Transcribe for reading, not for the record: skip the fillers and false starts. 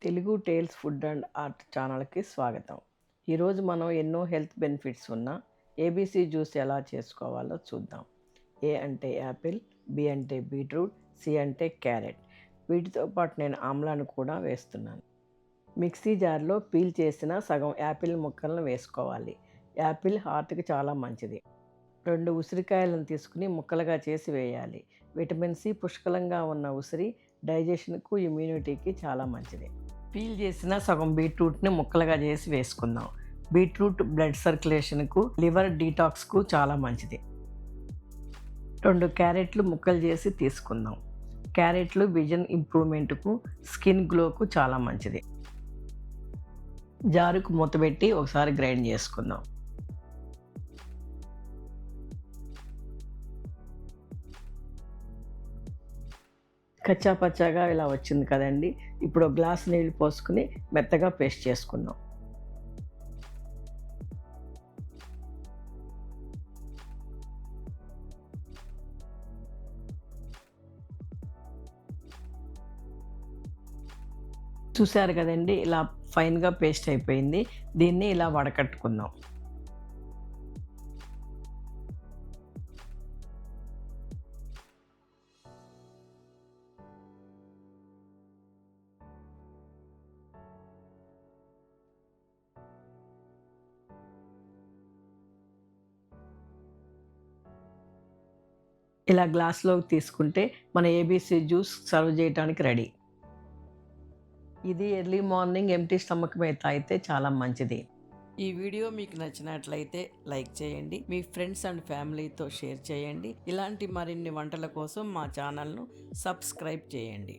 Telugu tales food and art ఛానల్కి స్వాగతం. ఈరోజు మనం ఎన్నో హెల్త్ బెనిఫిట్స్ ఉన్న ఏబీసీ జ్యూస్ ఎలా చేసుకోవాలో చూద్దాం. ఏ అంటే యాపిల్, బి అంటే బీట్రూట్, సి అంటే క్యారెట్. వీటితో పాటు నేను ఆమ్లాను కూడా వేస్తున్నాను. మిక్సీ జార్లో పీల్ చేసిన సగం యాపిల్ ముక్కలను వేసుకోవాలి. యాపిల్ హార్ట్కి చాలా మంచిది. 2 ఉసిరికాయలను తీసుకుని ముక్కలుగా చేసి వేయాలి. విటమిన్ సి పుష్కలంగా ఉన్న ఉసిరి డైజెషన్కు, ఇమ్యూనిటీకి చాలా మంచిది. పీల్ చేసిన సగం బీట్రూట్ని ముక్కలుగా చేసి వేసుకుందాం. బీట్రూట్ బ్లడ్ సర్క్యులేషన్కు, లివర్ డీటాక్స్కు చాలా మంచిది. 2 క్యారెట్లు ముక్కలు చేసి తీసుకుందాం. క్యారెట్లు విజన్ ఇంప్రూవ్మెంట్కు, స్కిన్ గ్లోకు చాలా మంచిది. జారుకు మూతపెట్టి ఒకసారి గ్రైండ్ చేసుకుందాం. కచ్చా పచ్చాగా ఇలా వచ్చింది కదండి. ఇప్పుడు ఒక గ్లాస్ నీళ్ళు పోసుకుని మెత్తగా పేస్ట్ చేసుకుందాం. చూసారు కదండి, ఇలా ఫైన్గా పేస్ట్ అయిపోయింది. దీన్ని ఇలా వడకట్టుకుందాం. ఇలా గ్లాస్‌లోకి తీసుకుంటే మన ఏబీసీ జ్యూస్ సర్వ్ చేయటానికి రెడీ. ఇది ఎర్లీ మార్నింగ్ ఎంప్టీ స్టమక్ మీద తాగితే చాలా మంచిది. ఈ వీడియో మీకు నచ్చినట్లయితే లైక్ చేయండి. మీ ఫ్రెండ్స్ అండ్ ఫ్యామిలీతో షేర్ చేయండి. ఇలాంటి మరిన్ని వంటల కోసం మా ఛానల్ను సబ్స్క్రైబ్ చేయండి.